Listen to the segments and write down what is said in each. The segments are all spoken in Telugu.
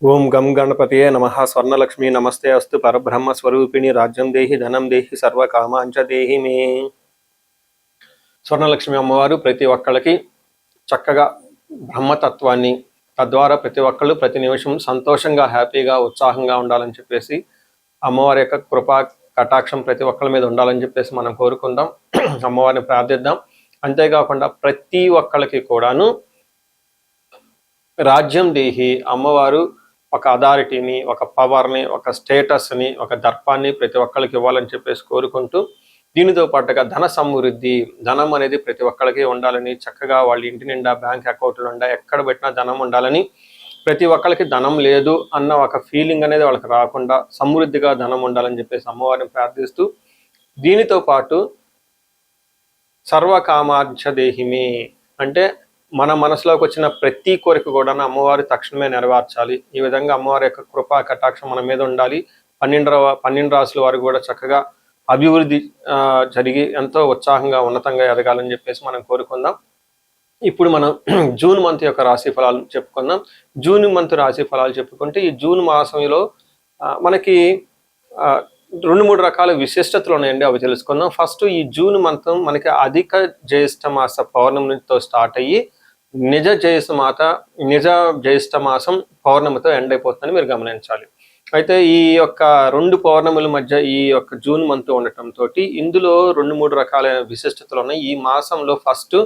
ఓం గం గణపతియే నమః. స్వర్ణలక్ష్మి నమస్తే అస్తు. పరబ్రహ్మ స్వరూపిణి రాజ్యం దేహి ధనం దేహి సర్వకామాంచ దేహి మే. స్వర్ణలక్ష్మి అమ్మవారు ప్రతి ఒక్కళ్ళకి చక్కగా బ్రహ్మతత్వాన్ని, తద్వారా ప్రతి ఒక్కళ్ళు ప్రతి నిమిషం సంతోషంగా, హ్యాపీగా, ఉత్సాహంగా ఉండాలని చెప్పేసి అమ్మవారి యొక్క కృపా కటాక్షం ప్రతి ఒక్కళ్ళ మీద ఉండాలని చెప్పేసి మనం కోరుకుందాం, అమ్మవారిని ప్రార్థిద్దాం. అంతేకాకుండా ప్రతి ఒక్కళ్ళకి కూడాను రాజ్యం దేహి అమ్మవారు ఒక అథారిటీని, ఒక పవర్ని, ఒక స్టేటస్ని, ఒక దర్పాన్ని ప్రతి ఒక్కరికి ఇవ్వాలని చెప్పేసి కోరుకుంటూ, దీనితో పాటుగా ధన సమృద్ధి, ధనం అనేది ప్రతి ఒక్కరికి ఉండాలని, చక్కగా వాళ్ళ ఇంటి నిండా బ్యాంక్ అకౌంట్లు ఉండా ఎక్కడ పెట్టినా ధనం ఉండాలని, ప్రతి ఒక్కరికి ధనం లేదు అన్న ఒక ఫీలింగ్ అనేది వాళ్ళకి రాకుండా సమృద్ధిగా ధనం ఉండాలని చెప్పేసి అమ్మవారిని ప్రార్థిస్తూ, దీనితో పాటు సర్వకామార్చ దేహిమే అంటే మన మనసులోకి వచ్చిన ప్రతి కోరిక కూడా అమ్మవారి తక్షణమే నెరవేర్చాలి. ఈ విధంగా అమ్మవారి యొక్క కృపా కటాక్షం మన మీద ఉండాలి. 12 రాసుల వారు కూడా చక్కగా అభివృద్ధి జరిగి ఎంతో ఉత్సాహంగా ఉన్నతంగా ఎదగాలని చెప్పేసి మనం కోరుకుందాం. ఇప్పుడు మనం జూన్ మంత్ యొక్క రాశి ఫలాలు చెప్పుకుందాం. జూన్ మంత్ రాశి ఫలాలు చెప్పుకుంటే, ఈ జూన్ మాసంలో మనకి 2-3 రకాల విశిష్టతలు ఉన్నాయండి, అవి తెలుసుకుందాం. ఫస్ట్, ఈ జూన్ మంత్ మనకి అధిక జ్యేష్ఠ మాస పౌర్ణమితో స్టార్ట్ అయ్యి నిజ జ్యేష్ఠ మాసం పౌర్ణమితో ఎండ్ అయిపోతుందని మీరు గమనించాలి. అయితే ఈ యొక్క 2 పౌర్ణముల మధ్య ఈ యొక్క జూన్ మంత్ ఉండటంతో ఇందులో 2-3 రకాలైన విశిష్టతలు ఉన్నాయి. ఈ మాసంలో ఫస్ట్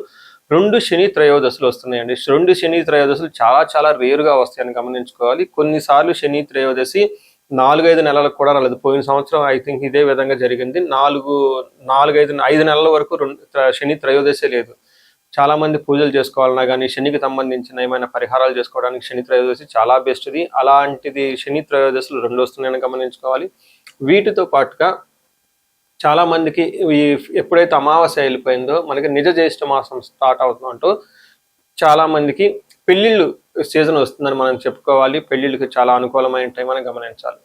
2 శని త్రయోదశులు వస్తున్నాయండి. 2 శని త్రయోదశులు చాలా చాలా రేరుగా వస్తాయని గమనించుకోవాలి. కొన్నిసార్లు శని త్రయోదశి 4-5 నెలలకు కూడా రాలేదు. పోయిన సంవత్సరం ఐ థింక్ ఇదే విధంగా జరిగింది. 5 నెలల వరకు శని త్రయోదశి లేదు. చాలా మంది పూజలు చేసుకోవాలన్నా కానీ, శనికి సంబంధించిన ఏమైనా పరిహారాలు చేసుకోవడానికి శని త్రయోదశి చాలా బెస్ట్ది. అలాంటిది శని త్రయోదశులు 2 వస్తున్నాయని గమనించుకోవాలి. వీటితో పాటుగా చాలా మందికి ఎప్పుడైతే అమావాస్య వెళ్ళిపోయిందో మనకి నిజ జ్యేష్ఠ మాసం స్టార్ట్ అవుతుందంటూ చాలా మందికి పెళ్లిళ్ళు సీజన్ వస్తుందని మనం చెప్పుకోవాలి. పెళ్లిళ్ళకి చాలా అనుకూలమైన టైం అని గమనించాలి.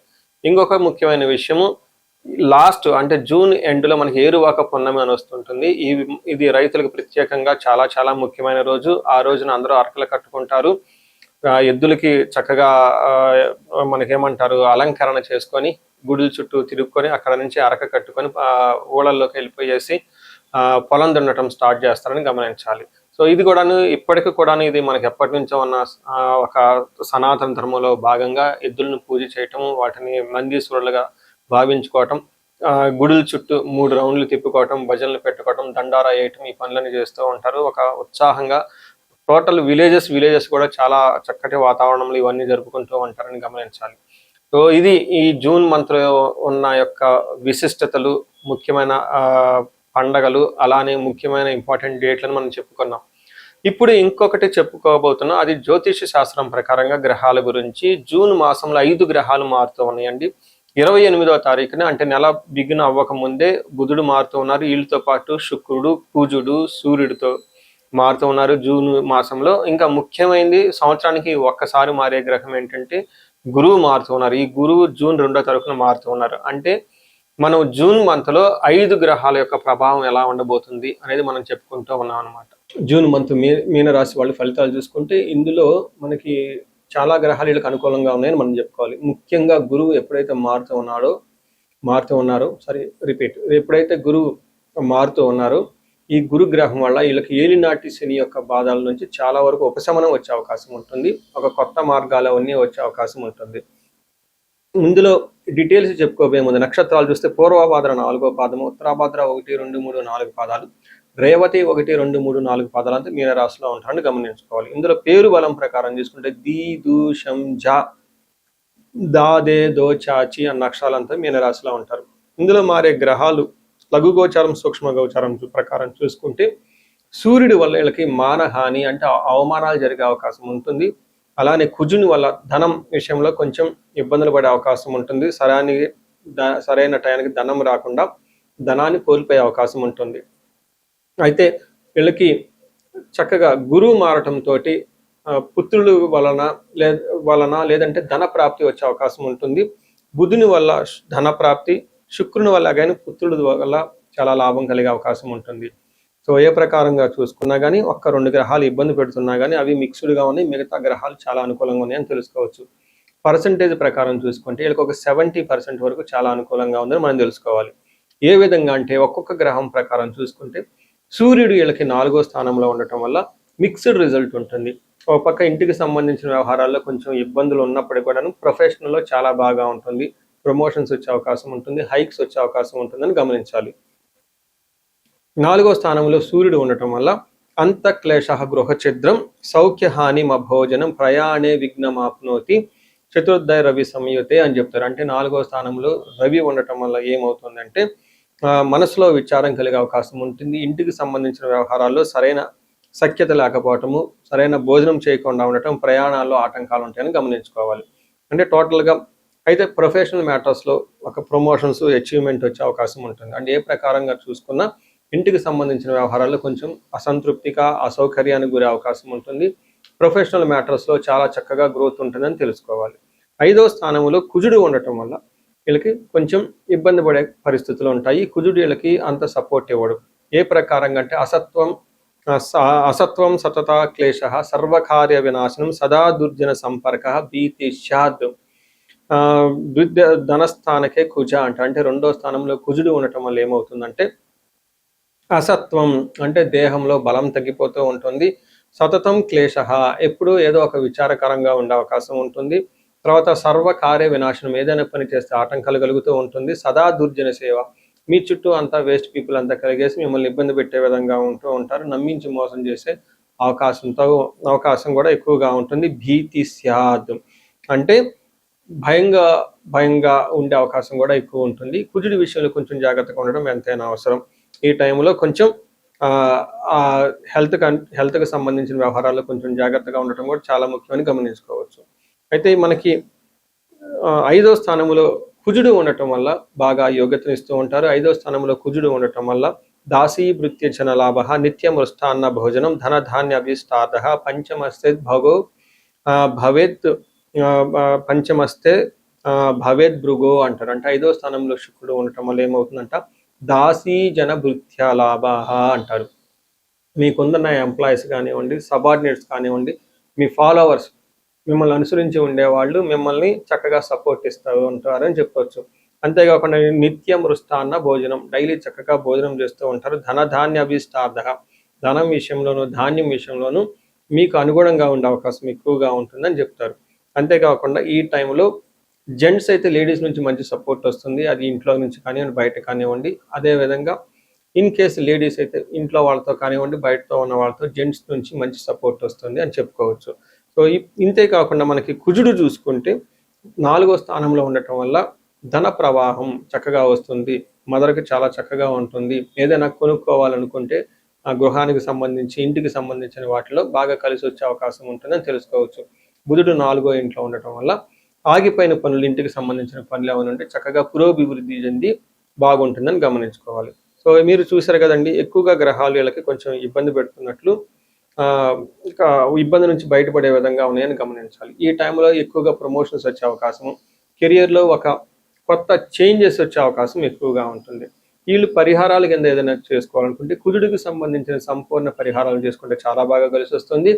ఇంకొక ముఖ్యమైన విషయము, లాస్ట్ అంటే జూన్ ఎండ్లో మనకి ఏరువాక పున్నమి అని వస్తుంటుంది. ఇది రైతులకు ప్రత్యేకంగా చాలా చాలా ముఖ్యమైన రోజు. ఆ రోజున అందరూ అరకలు కట్టుకుంటారు. ఎద్దులకి చక్కగా మనకేమంటారు అలంకరణ చేసుకొని గుడుల చుట్టూ తిరుగుకొని అక్కడ నుంచి అరక కట్టుకొని ఊళ్ళల్లోకి వెళ్ళిపోయేసి పొలం దున్నటం స్టార్ట్ చేస్తారని గమనించాలి. సో ఇది కూడాను ఇప్పటికి కూడాను ఇది మనకి ఎప్పటి నుంచో ఉన్న ఒక సనాతన ధర్మంలో భాగంగా ఎద్దులను పూజ చేయటం, వాటిని నందీశ్వరులుగా భావించుకోవటం, గుడుల చుట్టూ 3 రౌండ్లు తిప్పుకోవటం, భజనలు పెట్టుకోవటం, దండారా వేయటం, ఈ పనులను చేస్తూ ఉంటారు. ఒక ఉత్సాహంగా టోటల్ విలేజెస్ కూడా చాలా చక్కటి వాతావరణంలో ఇవన్నీ జరుపుకుంటూ ఉంటారని గమనించాలి. సో ఇది ఈ జూన్ మంత్లో ఉన్న యొక్క విశిష్టతలు, ముఖ్యమైన పండగలు, అలానే ముఖ్యమైన ఇంపార్టెంట్ డేట్లను మనం చెప్పుకున్నాం. ఇప్పుడు ఇంకొకటి చెప్పుకోబోతున్నాం, అది జ్యోతిష శాస్త్రం ప్రకారంగా గ్రహాల గురించి. జూన్ మాసంలో 5 గ్రహాలు మారుతూ ఉన్నాయండి. 28వ తారీఖున అంటే నెల బిగిన అవ్వక ముందే బుధుడు మారుతూ ఉన్నారు. వీళ్ళతో పాటు శుక్రుడు, కుజుడు, సూర్యుడితో మారుతూ ఉన్నారు జూన్ మాసంలో. ఇంకా ముఖ్యమైనది, సంవత్సరానికి ఒక్కసారి మారే గ్రహం ఏంటంటే గురువు మారుతూ ఉన్నారు. ఈ గురువు జూన్ 2వ తారీఖున మారుతూ ఉన్నారు. అంటే మనం జూన్ మంత్లో 5 గ్రహాల యొక్క ప్రభావం ఎలా ఉండబోతుంది అనేది మనం చెప్పుకుంటూ ఉన్నాం అనమాట. జూన్ మంత్ మీనరాశి వాళ్ళ ఫలితాలు చూసుకుంటే, ఇందులో మనకి చాలా గ్రహాలు వీళ్ళకి అనుకూలంగా ఉన్నాయని మనం చెప్పుకోవాలి. ముఖ్యంగా గురువు ఎప్పుడైతే ఎప్పుడైతే గురువు మారుతూ ఉన్నారో, ఈ గురు గ్రహం వల్ల వీళ్ళకి ఏలినాటి శని యొక్క బాధల నుంచి చాలా వరకు ఉపశమనం వచ్చే అవకాశం ఉంటుంది. ఒక కొత్త మార్గాలు అవన్నీ వచ్చే అవకాశం ఉంటుంది. ఇందులో డీటెయిల్స్ చెప్పుకోబోయే ముందు నక్షత్రాలు చూస్తే పూర్వభాద్ర 4వ పాదము, ఉత్తరాభాద్ర 1, 2, 3, 4 పాదాలు, రేవతి 1, 2, 3, 4 పాదాలు అంతా మీనరాశిలో ఉంటారని గమనించుకోవాలి. ఇందులో పేరు బలం ప్రకారం చూసుకుంటే ది, దు, షం, జ, దా, దే, దో, చాచి అన్న అక్షరాలంతా మీనరాశిలో ఉంటారు. ఇందులో మారే గ్రహాలు లఘు గోచారం, సూక్ష్మ గోచారం ప్రకారం చూసుకుంటే, సూర్యుడి వల్ల వీళ్ళకి మానహాని అంటే అవమానాలు జరిగే అవకాశం ఉంటుంది. అలానే కుజుని వల్ల ధనం విషయంలో కొంచెం ఇబ్బందులు పడే అవకాశం ఉంటుంది. సరైన టయానికి ధనం రాకుండా ధనాన్ని కోల్పోయే అవకాశం ఉంటుంది. అయితే వీళ్ళకి చక్కగా గురువు మారటంతో పుత్రుల వలన లేదంటే ధన ప్రాప్తి వచ్చే అవకాశం ఉంటుంది. బుధుని వల్ల ధన ప్రాప్తి, శుక్రుని వల్ల కానీ పుత్రుల వల్ల చాలా లాభం కలిగే అవకాశం ఉంటుంది. సో ఏ ప్రకారంగా చూసుకున్నా కానీ 1-2 గ్రహాలు ఇబ్బంది పెడుతున్నా కానీ అవి మిక్స్డ్గా ఉన్నాయి, మిగతా గ్రహాలు చాలా అనుకూలంగా ఉన్నాయని తెలుసుకోవచ్చు. పర్సంటేజ్ ప్రకారం చూసుకుంటే వీళ్ళకి ఒక 70% వరకు చాలా అనుకూలంగా ఉందని మనం తెలుసుకోవాలి. ఏ విధంగా అంటే ఒక్కొక్క గ్రహం ప్రకారం చూసుకుంటే సూర్యుడు వీళ్ళకి 4వ స్థానంలో ఉండటం వల్ల మిక్స్డ్ రిజల్ట్ ఉంటుంది. ఒక పక్క ఇంటికి సంబంధించిన వ్యవహారాల్లో కొంచెం ఇబ్బందులు ఉన్నప్పటికీ కూడాను ప్రొఫెషనల్లో చాలా బాగా ఉంటుంది. ప్రమోషన్స్ వచ్చే అవకాశం ఉంటుంది, హైక్స్ వచ్చే అవకాశం ఉంటుందని గమనించాలి. 4వ స్థానంలో సూర్యుడు ఉండటం వల్ల అంతఃక్లేశ గృహఛిద్రం సౌఖ్యహాని మభోజనం ప్రయాణే విఘ్నమాప్నోతి చతుర్థయ రవి సంయుతే అని చెప్తారు. అంటే 4వ స్థానంలో రవి ఉండటం వల్ల ఏమవుతుందంటే మనసులో విచారం కలిగే అవకాశం ఉంటుంది. ఇంటికి సంబంధించిన వ్యవహారాల్లో సరైన సఖ్యత లేకపోవటము, సరైన భోజనం చేయకుండా ఉండటం, ప్రయాణాల్లో ఆటంకాలు ఉంటాయని గమనించుకోవాలి. అంటే టోటల్గా అయితే ప్రొఫెషనల్ మ్యాటర్స్లో ఒక ప్రమోషన్స్ అచీవ్మెంట్ వచ్చే అవకాశం ఉంటుంది. అంటే ఏ ప్రకారంగా చూసుకున్నా ఇంటికి సంబంధించిన వ్యవహారాల్లో కొంచెం అసంతృప్తిగా అసౌకర్యానికి గురే అవకాశం ఉంటుంది. ప్రొఫెషనల్ మ్యాటర్స్లో చాలా చక్కగా గ్రోత్ ఉంటుందని తెలుసుకోవాలి. 5వ స్థానంలో కుజుడు ఉండటం వల్ల వీళ్ళకి కొంచెం ఇబ్బంది పడే పరిస్థితులు ఉంటాయి. కుజుడు వీళ్ళకి అంత సపోర్ట్ ఇవ్వడు. ఏ ప్రకారంగా అంటే అసత్వం సతత క్లేశ సర్వకార్య వినాశనం సదా దుర్జన సంపర్క భీతిష్యాద్ ధనస్థానకే కుజ అంటే 2వ స్థానంలో కుజుడు ఉండటం వల్ల ఏమవుతుందంటే అసత్వం అంటే దేహంలో బలం తగ్గిపోతూ ఉంటుంది. సతతం క్లేశ ఎప్పుడు ఏదో ఒక విచారకరంగా ఉండే అవకాశం ఉంటుంది. తర్వాత సర్వకార్య వినాశనం ఏదైనా పని చేస్తే ఆటంకాలు కలుగుతూ ఉంటుంది. సదా దుర్జన సేవ మీ చుట్టూ అంతా వేస్ట్ పీపుల్ అంతా కలిగేసి మిమ్మల్ని ఇబ్బంది పెట్టే విధంగా ఉంటూ ఉంటారు. నమ్మించి మోసం చేసే అవకాశం కూడా ఎక్కువగా ఉంటుంది. భీతి స్యాద్ అంటే భయంగా ఉండే అవకాశం కూడా ఎక్కువ ఉంటుంది. కుజుడి విషయంలో కొంచెం జాగ్రత్తగా ఉండడం ఎంతైనా అవసరం. ఈ టైంలో కొంచెం హెల్త్కి సంబంధించిన వ్యవహారాల్లో కొంచెం జాగ్రత్తగా ఉండటం కూడా చాలా ముఖ్యమని గమనించుకోవచ్చు. అయితే మనకి 5వ స్థానంలో కుజుడు ఉండటం వల్ల బాగా యోగ్యతనిస్తూ ఉంటారు. 5వ స్థానంలో కుజుడు ఉండటం వల్ల దాసీ భృత్య జన లాభ నిత్య మృష్టాన్న భోజనం ధన ధాన్య అభిష్టార్థ పంచమస్తే భవేద్ భృగో అంటారు. అంటే 5వ స్థానంలో శుక్రుడు ఉండటం వల్ల ఏమవుతుందంట దాసీ జన భృత్య లాభ అంటారు. మీకుందన్న ఎంప్లాయీస్ కానివ్వండి, సబార్డినేట్స్ కానివ్వండి, మీ ఫాలోవర్స్ మిమ్మల్ని అనుసరించి ఉండేవాళ్ళు మిమ్మల్ని చక్కగా సపోర్ట్ ఇస్తూ ఉంటారని చెప్పవచ్చు. అంతేకాకుండా నిత్య మృష్టాన్న భోజనం డైలీ చక్కగా భోజనం చేస్తూ ఉంటారు. ధనధాన్య అభిష్టార్థ ధనం విషయంలోనూ ధాన్యం విషయంలోనూ మీకు అనుగుణంగా ఉండే అవకాశం ఎక్కువగా ఉంటుందని చెప్తారు. అంతేకాకుండా ఈ టైంలో జెంట్స్ అయితే లేడీస్ నుంచి మంచి సపోర్ట్ వస్తుంది. అది ఇంట్లో నుంచి కానివ్వండి, బయట కానివ్వండి. అదేవిధంగా ఇన్ కేసు లేడీస్ అయితే ఇంట్లో వాళ్ళతో కానివ్వండి, బయటతో ఉన్న వాళ్ళతో జెంట్స్ నుంచి మంచి సపోర్ట్ వస్తుంది అని చెప్పుకోవచ్చు. సో ఇంతే కాకుండా మనకి కుజుడు చూసుకుంటే 4వ స్థానంలో ఉండటం వల్ల ధన ప్రవాహం చక్కగా వస్తుంది. మదర్కి చాలా చక్కగా ఉంటుంది. ఏదైనా కొనుక్కోవాలనుకుంటే ఆ గృహానికి సంబంధించి ఇంటికి సంబంధించిన వాటిలో బాగా కలిసి వచ్చే అవకాశం ఉంటుందని తెలుసుకోవచ్చు. బుధుడు 4వ ఇంట్లో ఉండటం వల్ల ఆగిపోయిన పనులు, ఇంటికి సంబంధించిన పనులు ఏమైనా ఉంటే చక్కగా పురోభివృద్ధి చెంది బాగుంటుందని గమనించుకోవాలి. సో మీరు చూసారు కదండి, ఎక్కువగా గ్రహాలు వీళ్ళకి కొంచెం ఇబ్బంది పెడుతున్నట్లు, ఇక ఇబ్బంది నుంచి బయటపడే విధంగా ఉన్నాయని గమనించాలి. ఈ టైంలో ఎక్కువగా ప్రమోషన్స్ వచ్చే అవకాశము, కెరియర్లో ఒక కొత్త చేంజెస్ వచ్చే అవకాశం ఎక్కువగా ఉంటుంది. వీళ్ళు పరిహారాల కింద ఏదైనా చేసుకోవాలనుకుంటే కుజుడికి సంబంధించిన సంపూర్ణ పరిహారాలు చేసుకుంటే చాలా బాగా కలిసి వస్తుంది.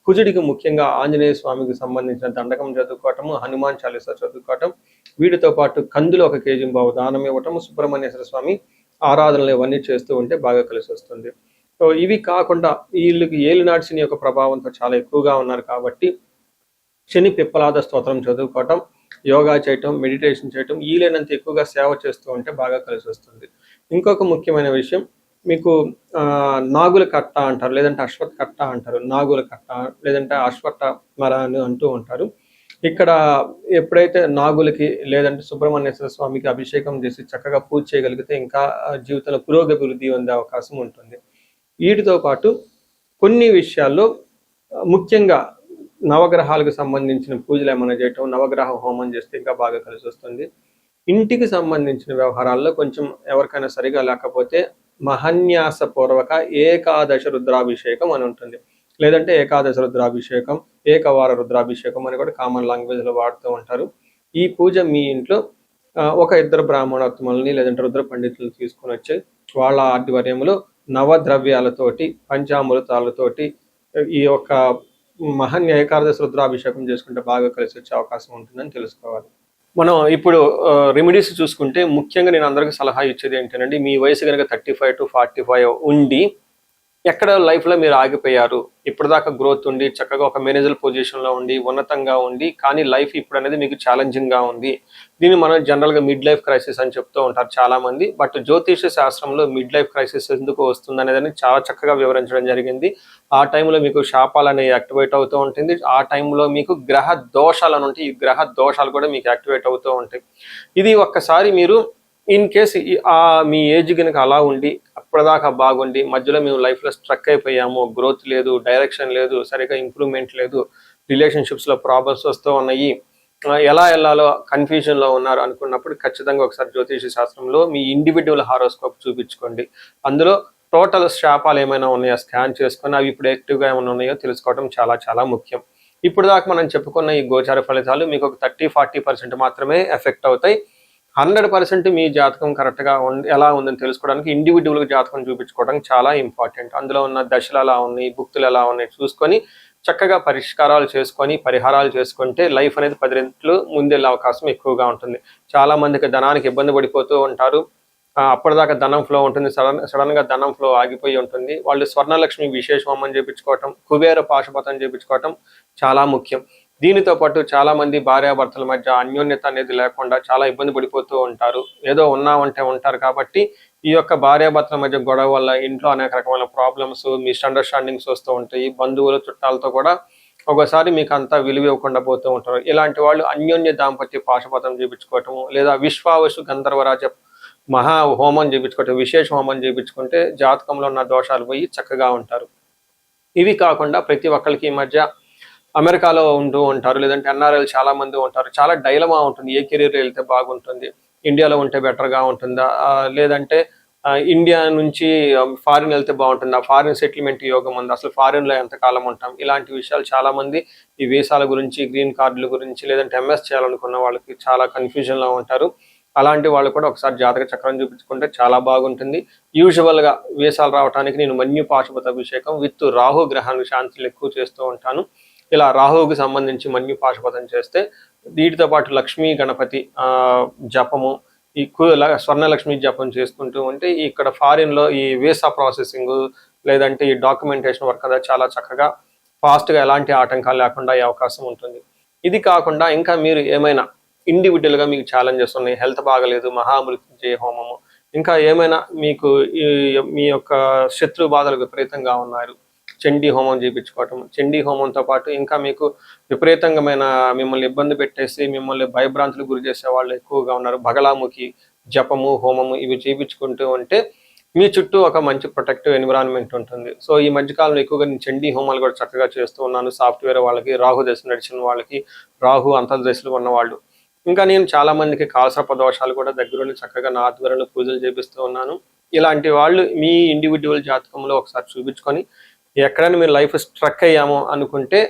కుజుడికి ముఖ్యంగా ఆంజనేయ స్వామికి సంబంధించిన దండకం చదువుకోవటము, హనుమాన్ చాలీసా చదువుకోవటం, వీటితో పాటు కందులు 1 కేజీ బావు దానం ఇవ్వటము, సుబ్రహ్మణ్యేశ్వర స్వామి ఆరాధనలు ఇవన్నీ చేస్తూ ఉంటే బాగా కలిసి వస్తుంది. సో ఇవి కాకుండా వీళ్ళకి ఏలినాటి శని యొక్క ప్రభావంతో చాలా ఎక్కువగా ఉన్నారు కాబట్టి శని పిప్పలాద స్తోత్రం చదువుకోవటం, యోగా చేయటం, మెడిటేషన్ చేయటం, వీలైనంత ఎక్కువగా సేవ చేస్తూ ఉంటే బాగా కలిసి వస్తుంది. ఇంకొక ముఖ్యమైన విషయం, మీకు నాగుల కట్ట అంటారు, లేదంటే అశ్వత్ కట్ట అంటారు. నాగుల కట్ట లేదంటే అశ్వత్థ మర అని అంటూ ఉంటారు. ఇక్కడ ఎప్పుడైతే నాగులకి లేదంటే సుబ్రహ్మణ్యేశ్వర స్వామికి అభిషేకం చేసి చక్కగా పూజ చేయగలిగితే ఇంకా జీవితంలో పురోగభివృద్ధి పొందే అవకాశం ఉంటుంది. వీటితో పాటు కొన్ని విషయాల్లో ముఖ్యంగా నవగ్రహాలకు సంబంధించిన పూజలు ఏమైనా చేయటం, నవగ్రహ హోమం చేస్తే ఇంకా బాగా కలిసి వస్తుంది. ఇంటికి సంబంధించిన వ్యవహారాల్లో కొంచెం ఎవరికైనా సరిగా లేకపోతే మహన్యాసపూర్వక ఏకాదశ రుద్రాభిషేకం అని ఉంటుంది, లేదంటే ఏకాదశ రుద్రాభిషేకం, ఏకవార రుద్రాభిషేకం అని కూడా కామన్ లాంగ్వేజ్లో వాడుతూ ఉంటారు. ఈ పూజ మీ ఇంట్లో ఒక 2 బ్రాహ్మణోత్తములని లేదంటే రుద్ర పండితులు తీసుకొని వచ్చి వాళ్ళ ఆధ్వర్యంలో నవద్రవ్యాలతోటి, పంచామృతాలతోటి ఈ యొక్క ఏకాదశి రుద్రాభిషేకం చేసుకుంటే బాగా కలిసి వచ్చే అవకాశం ఉంటుందని తెలుసుకోవాలి. మనం ఇప్పుడు రెమెడీస్ చూసుకుంటే ముఖ్యంగా నేను అందరికీ సలహా ఇచ్చేది ఏంటంటే, మీ వయసు కనుక 35 to 45 ఉండి ఎక్కడ లైఫ్లో మీరు ఆగిపోయారు, ఇప్పటిదాకా గ్రోత్ ఉండి చక్కగా ఒక మేనేజర్ పొజిషన్లో ఉండి ఉన్నతంగా ఉండి కానీ లైఫ్ ఇప్పుడు అనేది మీకు ఛాలెంజింగ్గా ఉంది. దీన్ని మనం జనరల్గా మిడ్ లైఫ్ క్రైసిస్ అని చెప్తూ ఉంటారు చాలామంది. బట్ జ్యోతిష శాస్త్రంలో మిడ్ లైఫ్ క్రైసిస్ ఎందుకు వస్తుంది అనేది చాలా చక్కగా వివరించడం జరిగింది. ఆ టైంలో మీకు శాపాలు అనేవి యాక్టివేట్ అవుతూ ఉంటుంది. ఆ టైంలో మీకు గ్రహ దోషాలు అని ఉంటాయి. ఈ గ్రహ దోషాలు కూడా మీకు యాక్టివేట్ అవుతూ ఉంటాయి. ఇది ఒక్కసారి మీరు ఇన్ కేస్ మీ ఏజ్ కనుక అలా ఉండి అప్పటిదాకా బాగుండి మధ్యలో మేము లైఫ్లో స్ట్రక్ అయిపోయాము, గ్రోత్ లేదు, డైరెక్షన్ లేదు, సరిగా ఇంప్రూవ్మెంట్ లేదు, రిలేషన్షిప్స్లో ప్రాబ్లమ్స్ వస్తూ ఉన్నాయి, ఎలా వెళ్ళాలో కన్ఫ్యూజన్లో ఉన్నారు అనుకున్నప్పుడు ఖచ్చితంగా ఒకసారి జ్యోతిష శాస్త్రంలో మీ ఇండివిడ్యువల్ హారోస్కోప్ చూపించుకోండి. అందులో టోటల్ శాపాలు ఏమైనా ఉన్నాయో స్కాన్ చేసుకొని అవి ఇప్పుడు యాక్టివ్గా ఏమైనా ఉన్నాయో తెలుసుకోవడం చాలా చాలా ముఖ్యం. ఇప్పుడు దాకా మనం చెప్పుకున్న ఈ గోచార ఫలితాలు మీకు ఒక 30-40% మాత్రమే ఎఫెక్ట్ అవుతాయి. 100% మీ జాతకం కరెక్ట్గా ఎలా ఉందని తెలుసుకోవడానికి ఇండివిజువల్గా జాతకం చూపించుకోవడం చాలా ఇంపార్టెంట్. అందులో ఉన్న దశలు ఎలా ఉన్నాయి, భుక్తులు ఎలా ఉన్నాయి చూసుకొని చక్కగా పరిష్కారాలు చేసుకొని పరిహారాలు చేసుకుంటే లైఫ్ అనేది 10 రెట్లు ముందెళ్ళే అవకాశం ఎక్కువగా ఉంటుంది. చాలా మందికి ధనానికి ఇబ్బంది పడిపోతూ ఉంటారు. అప్పటిదాకా ధనం ఫ్లో ఉంటుంది, సడన్గా ధనం ఫ్లో ఆగిపోయి ఉంటుంది. వాళ్ళు స్వర్ణలక్ష్మి విశేష హోమం చేయించుకోవటం, కుబేర పాశుపతం చేయించుకోవటం చాలా ముఖ్యం. దీనితో పాటు చాలా మంది భార్యాభర్తల మధ్య అన్యోన్యత అనేది లేకుండా చాలా ఇబ్బంది పడిపోతూ ఉంటారు. ఏదో ఉన్నామంటే ఉంటారు కాబట్టి ఈ యొక్క భార్యాభర్తల మధ్య గొడవ వల్ల ఇంట్లో అనేక రకమైన ప్రాబ్లమ్స్, మిస్అండర్స్టాండింగ్స్ వస్తూ ఉంటాయి. బంధువులు చుట్టాలతో కూడా ఒకసారి మీకు అంతా విలువ ఇవ్వకుండా పోతూ ఉంటారు. ఇలాంటి వాళ్ళు అన్యోన్య దాంపత్య పాశుపతం చేయించుకోవటము లేదా విశ్వావసు గంధర్వరాజ మహా హోమం చేయించుకోవటం, విశేష హోమం చేయించుకుంటే జాతకంలో ఉన్న దోషాలు పోయి చక్కగా ఉంటారు. ఇవి కాకుండా ప్రతి ఒక్కరికి ఈ మధ్య అమెరికాలో ఉంటూ ఉంటారు, లేదంటే ఎన్ఆర్ఐలు చాలా మంది ఉంటారు. చాలా డైలమా ఉంటుంది, ఏ కెరీర్ వెళ్తే బాగుంటుంది, ఇండియాలో ఉంటే బెటర్గా ఉంటుందా, లేదంటే ఇండియా నుంచి ఫారిన్ వెళ్తే బాగుంటుందా, ఫారిన్ సెటిల్మెంట్ యోగం ఉంది, అసలు ఫారిన్లో ఎంతకాలం ఉంటాం, ఇలాంటి విషయాలు చాలా మంది ఈ వీసాల గురించి, గ్రీన్ కార్డుల గురించి, లేదంటే ఎంఎస్ చేయాలనుకున్న వాళ్ళకి చాలా కన్ఫ్యూజన్లో ఉంటారు. అలాంటి వాళ్ళు కూడా ఒకసారి జాతక చక్రం చూపించుకుంటే చాలా బాగుంటుంది. యూజువల్గా వీసాలు రావడానికి నేను మన్యు పాశుపత అభిషేకం విత్ రాహు గ్రహాన్ని శాంతులు ఎక్కువ చేస్తూ ఉంటాను. ఇలా రాహువుకి సంబంధించి మన్యు పాశుపతం చేస్తే వీటితో పాటు లక్ష్మీ గణపతి జపము, ఈ స్వర్ణలక్ష్మి జపం చేసుకుంటూ ఉంటే ఇక్కడ ఫారిన్లో ఈ వీసా ప్రాసెసింగ్ లేదంటే ఈ డాక్యుమెంటేషన్ వర్క్ అంతా చాలా చక్కగా ఫాస్ట్గా ఎలాంటి ఆటంకాలు లేకుండా అయ్యే అవకాశం ఉంటుంది. ఇది కాకుండా ఇంకా మీరు ఏమైనా ఇండివిజువల్గా మీకు ఛాలెంజెస్ ఉన్నాయి, హెల్త్ బాగలేదు, మహామృత్యుంజయ హోమము, ఇంకా ఏమైనా మీకు మీ యొక్క శత్రు బాధలు విపరీతంగా ఉన్నారు, చండీ హోమం చేయించుకోవటం, చండీ హోమంతో పాటు ఇంకా మీకు విపరీతంగా మిమ్మల్ని ఇబ్బంది పెట్టేసి మిమ్మల్ని భయభ్రాంతులు గురి చేసే వాళ్ళు ఎక్కువగా ఉన్నారు, బగలాముఖి జపము హోమము ఇవి చేయించుకుంటూ ఉంటే మీ చుట్టూ ఒక మంచి ప్రొటెక్టివ్ ఎన్విరాన్మెంట్ ఉంటుంది. సో ఈ మధ్యకాలంలో ఎక్కువగా నేను చండీ హోమాలు కూడా చక్కగా చేస్తూ ఉన్నాను. సాఫ్ట్వేర్ వాళ్ళకి, రాహు దశ నడిచిన వాళ్ళకి, రాహు అంతర్దశలు ఉన్న వాళ్ళు, ఇంకా నేను చాలా మందికి కాలసర్ప దోషాలు కూడా దగ్గరుండి చక్కగా నా ఆధ్వర్యంలో పూజలు చేపిస్తూ ఉన్నాను. ఇలాంటి వాళ్ళు మీ ఇండివిజువల్ జాతకంలో ఒకసారి చూపించుకొని ఎక్కడైనా మీరు లైఫ్ స్ట్రక్ అయ్యాము అనుకుంటే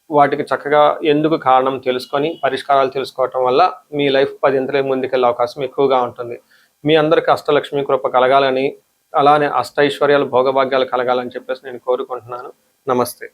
వాటికి చక్కగా ఎందుకు కారణం తెలుసుకొని పరిష్కారాలు తెలుసుకోవటం వల్ల మీ లైఫ్ 10 ఇంతలే ముందుకెళ్ళే అవకాశం ఎక్కువగా ఉంటుంది. మీ అందరికీ అష్టలక్ష్మి కృప కలగాలని, అలానే అష్టైశ్వర్యాలు భోగభాగ్యాలు కలగాలని చెప్పేసి నేను కోరుకుంటున్నాను. నమస్తే.